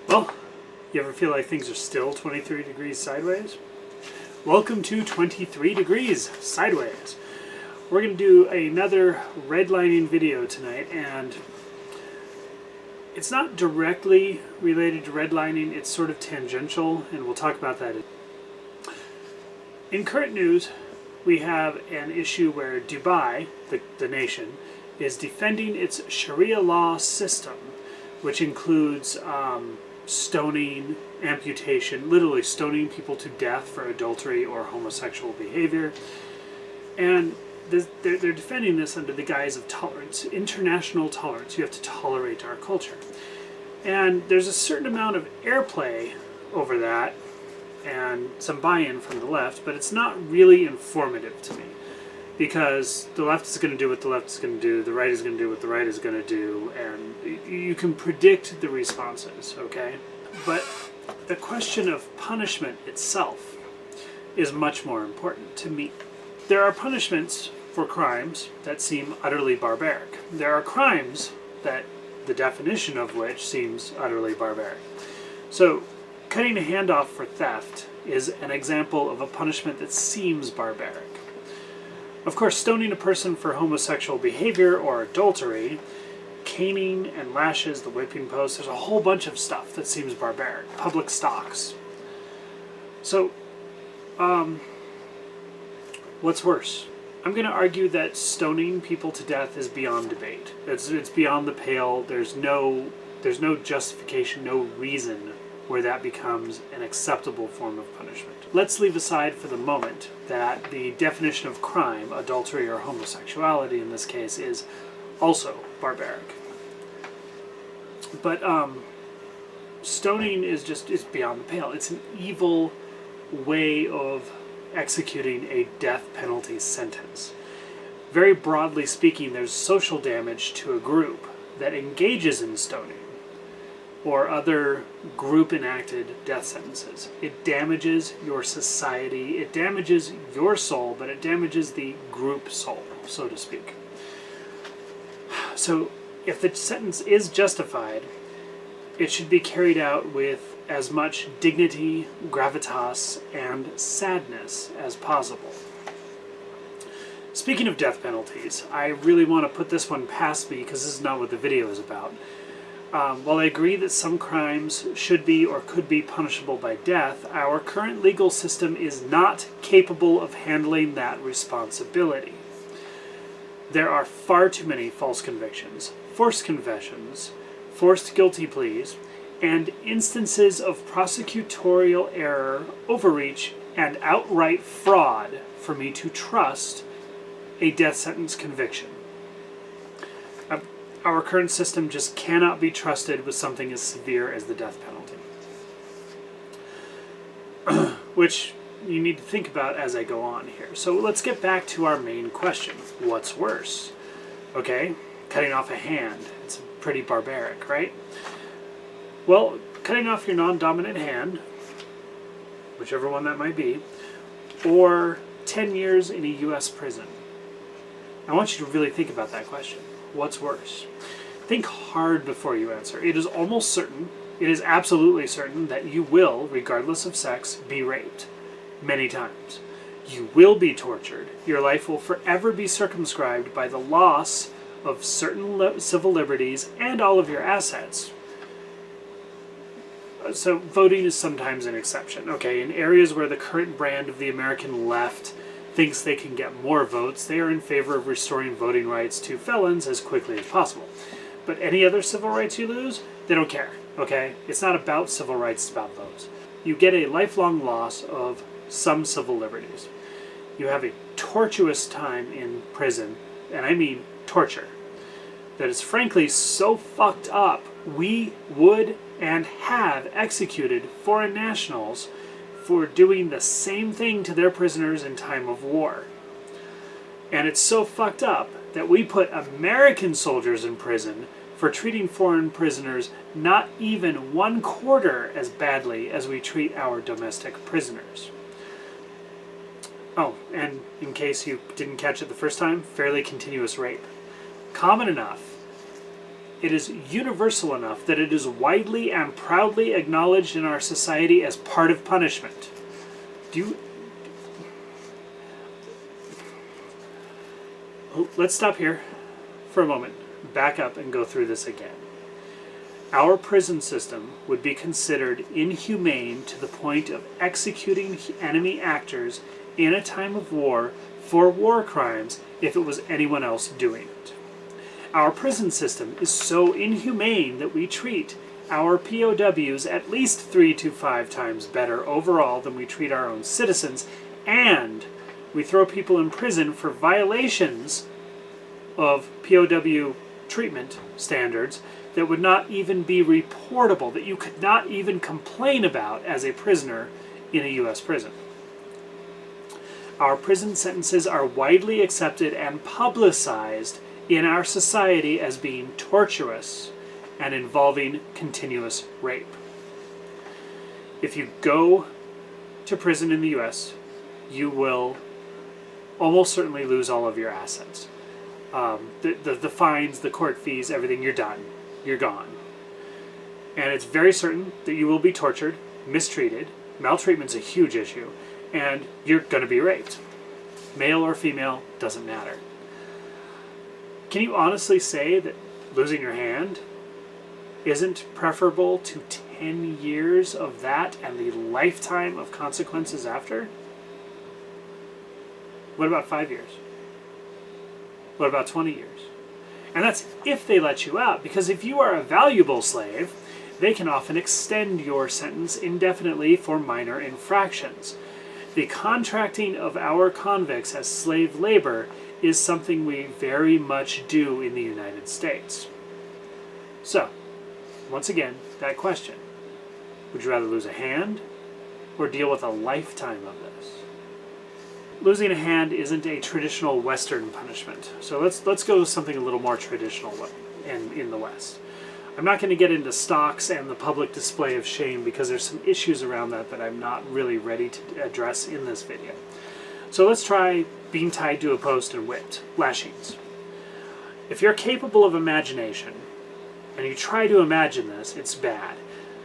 Well, you ever feel like things are still 23 degrees sideways? Welcome to 23 degrees sideways. We're going to do another redlining video tonight, and it's not directly related to redlining, it's sort of tangential, and we'll talk about that. In current news, we have an issue where Dubai, the nation, is defending its Sharia law system, which includes stoning, amputation, literally stoning people to death for adultery or homosexual behavior. And they're defending this under the guise of tolerance, international tolerance. You have to tolerate our culture. And there's a certain amount of airplay over that and some buy-in from the left, but it's not really informative to me, because the left is going to do what the left is going to do, the right is going to do what the right is going to do, and you can predict the responses, okay? But the question of punishment itself is much more important to me. There are punishments for crimes that seem utterly barbaric. There are crimes that the definition of which seems utterly barbaric. So, cutting a hand off for theft is an example of a punishment that seems barbaric. Of course, stoning a person for homosexual behavior or adultery, caning and lashes, the whipping post, there's a whole bunch of stuff that seems barbaric. Public stocks. So, what's worse? I'm going to argue that stoning people to death is beyond debate. It's beyond the pale. There's no justification, no reason where that becomes an acceptable form of punishment. Let's leave aside for the moment that the definition of crime, adultery or homosexuality in this case, is also barbaric. But stoning is beyond the pale. It's an evil way of executing a death penalty sentence. Very broadly speaking, there's social damage to a group that engages in stoning or other group-enacted death sentences. It damages your society, it damages your soul, but it damages the group soul, so to speak. So, if the sentence is justified, it should be carried out with as much dignity, gravitas, and sadness as possible. Speaking of death penalties, I really want to put this one past me because this is not what the video is about. While I agree that some crimes should be or could be punishable by death, our current legal system is not capable of handling that responsibility. There are far too many false convictions, forced confessions, forced guilty pleas, and instances of prosecutorial error, overreach, and outright fraud for me to trust a death sentence conviction. Our current system just cannot be trusted with something as severe as the death penalty. Which you need to think about as I go on here. So let's get back to our main question. What's worse? Okay, cutting off a hand. It's pretty barbaric, right? Well, cutting off your non-dominant hand, whichever one that might be, or 10 years in a U.S. prison. I want you to really think about that question. What's worse? Think hard before you answer. It is almost certain, it is absolutely certain that you will, regardless of sex, be raped many times. You will be tortured. Your life will forever be circumscribed by the loss of certain civil liberties and all of your assets. So voting is sometimes an exception. Okay, in areas where the current brand of the American left thinks they can get more votes, they are in favor of restoring voting rights to felons as quickly as possible. But any other civil rights you lose, they don't care, okay? It's not about civil rights, it's about votes. You get a lifelong loss of some civil liberties. You have a tortuous time in prison, and I mean torture, that is frankly so fucked up, we would and have executed foreign nationals for doing the same thing to their prisoners in time of war. And it's so fucked up that we put American soldiers in prison for treating foreign prisoners not even 1/4 as badly as we treat our domestic prisoners. Oh, and in case you didn't catch it the first time, fairly continuous rape. Common enough it is universal enough that it is widely and proudly acknowledged in our society as part of punishment. Let's stop here for a moment. Back up and go through this again. Our prison system would be considered inhumane to the point of executing enemy actors in a time of war for war crimes if it was anyone else doing it. Our prison system is so inhumane that we treat our POWs at least 3 to 5 times better overall than we treat our own citizens, and we throw people in prison for violations of POW treatment standards that would not even be reportable, that you could not even complain about as a prisoner in a U.S. prison. Our prison sentences are widely accepted and publicized in our society as being torturous and involving continuous rape. If you go to prison in the U.S., you will almost certainly lose all of your assets. The fines, the court fees, everything, you're done. You're gone. And it's very certain that you will be tortured, mistreated. Maltreatment's a huge issue. And you're going to be raped. Male or female, doesn't matter. Can you honestly say that losing your hand isn't preferable to 10 years of that and the lifetime of consequences after? What about 5 years? What about 20 years? And that's if they let you out, because if you are a valuable slave, they can often extend your sentence indefinitely for minor infractions. The contracting of our convicts as slave labor is something we very much do in the United States. So, once again, that question. Would you rather lose a hand or deal with a lifetime of this? Losing a hand isn't a traditional Western punishment. So let's go with something a little more traditional in the West. I'm not going to get into stocks and the public display of shame because there's some issues around that I'm not really ready to address in this video. So let's try being tied to a post and whipped, lashings. If you're capable of imagination and you try to imagine this, it's bad.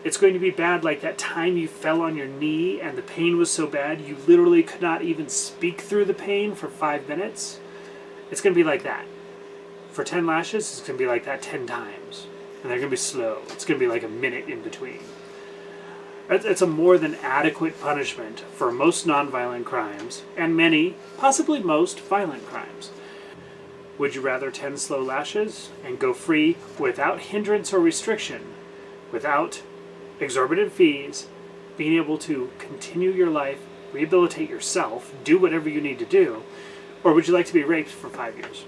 It's going to be bad like that time you fell on your knee and the pain was so bad you literally could not even speak through the pain for 5 minutes. It's going to be like that. For 10 lashes, it's going to be like that 10 times. And they're going to be slow. It's going to be like a minute in between. It's a more than adequate punishment for most nonviolent crimes, and many, possibly most, violent crimes. Would you rather 10 slow lashes and go free without hindrance or restriction, without exorbitant fees, being able to continue your life, rehabilitate yourself, do whatever you need to do, or would you like to be raped for 5 years?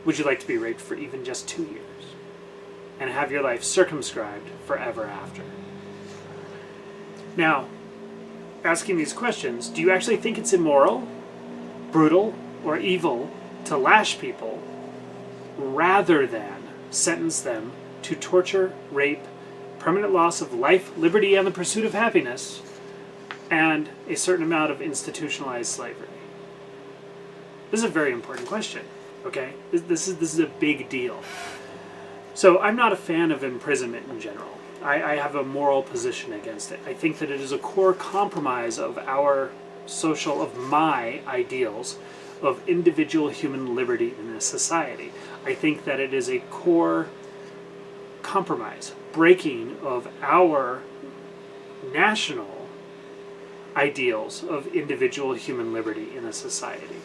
Would you like to be raped for even just 2 years? And have your life circumscribed forever after? Now, asking these questions, do you actually think it's immoral, brutal, or evil to lash people rather than sentence them to torture, rape, permanent loss of life, liberty, and the pursuit of happiness, and a certain amount of institutionalized slavery? This is a very important question, okay? This is a big deal. So I'm not a fan of imprisonment in general. I have a moral position against it. I think that it is a core compromise of my ideals of individual human liberty in this society. I think that it is a core compromise, breaking of our national ideals of individual human liberty in a society.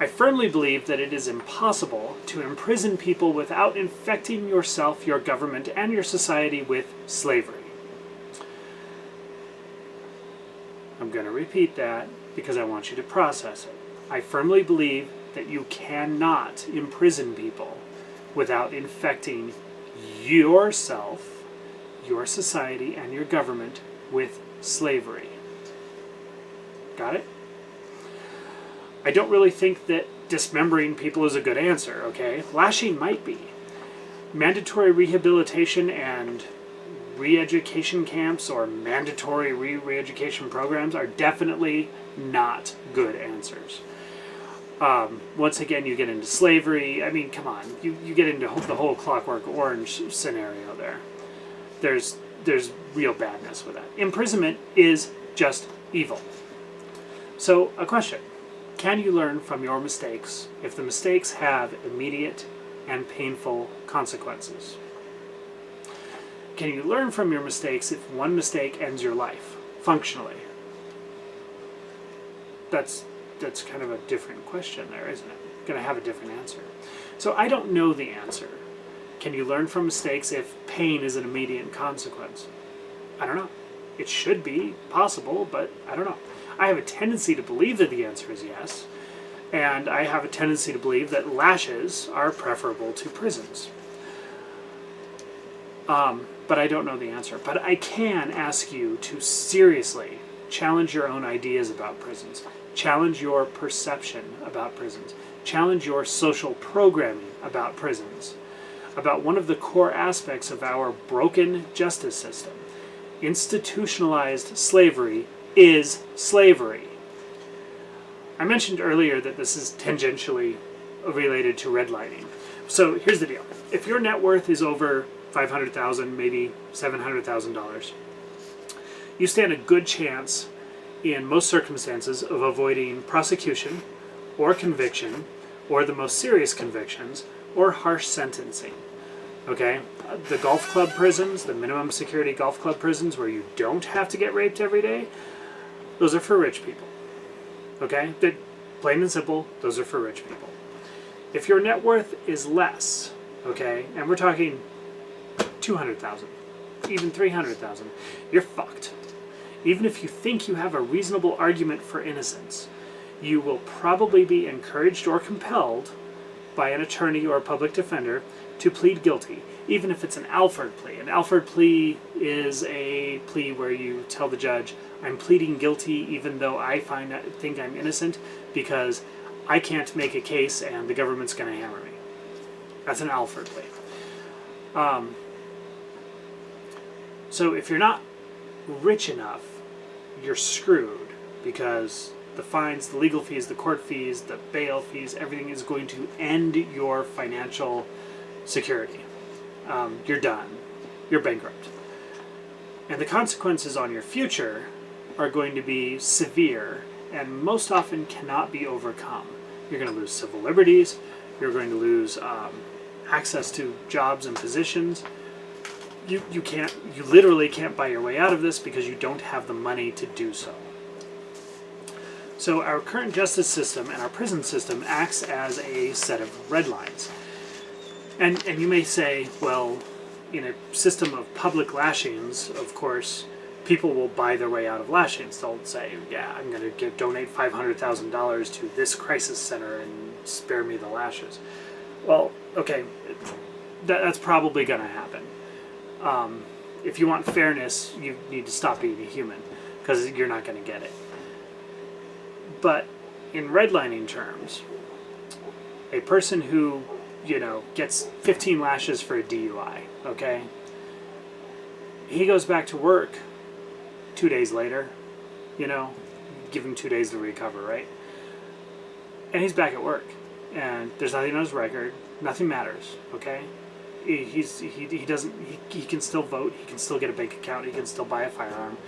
I firmly believe that it is impossible to imprison people without infecting yourself, your government, and your society with slavery. I'm going to repeat that because I want you to process it. I firmly believe that you cannot imprison people without infecting yourself, your society, and your government with slavery. Got it? I don't really think that dismembering people is a good answer, okay? Lashing might be. Mandatory rehabilitation and re-education camps or mandatory re-education programs are definitely not good answers. Once again, you get into slavery. I mean, come on, you get into the whole Clockwork Orange scenario there. There's real badness with that. Imprisonment is just evil. So, a question. Can you learn from your mistakes if the mistakes have immediate and painful consequences? Can you learn from your mistakes if one mistake ends your life, functionally? That's kind of a different question there, isn't it? Going to have a different answer. So I don't know the answer. Can you learn from mistakes if pain is an immediate consequence? I don't know. It should be possible, but I don't know. I have a tendency to believe that the answer is yes, and I have a tendency to believe that lashes are preferable to prisons. But I don't know the answer. But I can ask you to seriously challenge your own ideas about prisons. Challenge your perception about prisons. Challenge your social programming about prisons. About one of the core aspects of our broken justice system. Institutionalized slavery is slavery. I mentioned earlier that this is tangentially related to redlining. So here's the deal. If your net worth is over $500,000, maybe $700,000, you stand a good chance in most circumstances of avoiding prosecution or conviction or the most serious convictions or harsh sentencing. Okay? The golf club prisons, the minimum security golf club prisons where you don't have to get raped every day, those are for rich people. Okay? Plain and simple, those are for rich people. If your net worth is less, okay, and we're talking 200,000, even 300,000, you're fucked. Even if you think you have a reasonable argument for innocence, you will probably be encouraged or compelled by an attorney or a public defender to plead guilty, even if it's an Alford plea. An Alford plea is a plea where you tell the judge, I'm pleading guilty even though I think I'm innocent because I can't make a case and the government's going to hammer me. That's an Alford plea. So if you're not rich enough, you're screwed because the fines, the legal fees, the court fees, the bail fees, everything is going to end your financial security. You're done. You're bankrupt. And the consequences on your future are going to be severe and most often cannot be overcome. You're going to lose civil liberties. You're going to lose access to jobs and positions. You literally can't buy your way out of this because you don't have the money to do so. So our current justice system and our prison system acts as a set of red lines. And you may say, well, in a system of public lashings, of course, people will buy their way out of lashings. They'll say, yeah, I'm going to donate $500,000 to this crisis center and spare me the lashes. Well, okay, that's probably going to happen. If you want fairness, you need to stop being a human because you're not going to get it. But in redlining terms, a person who, gets 15 lashes for a DUI, okay? He goes back to work 2 days later, give him 2 days to recover, right? And he's back at work, and there's nothing on his record, nothing matters, okay? He can still vote, he can still get a bank account, he can still buy a firearm,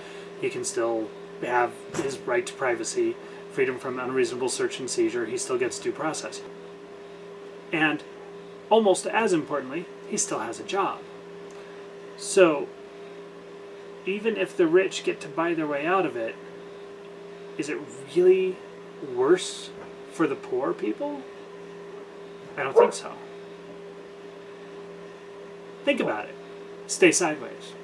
he can still have his right to privacy, freedom from unreasonable search and seizure, he still gets due process. And almost as importantly, he still has a job. So, even if the rich get to buy their way out of it, is it really worse for the poor people? I don't think so. Think about it. Stay sideways.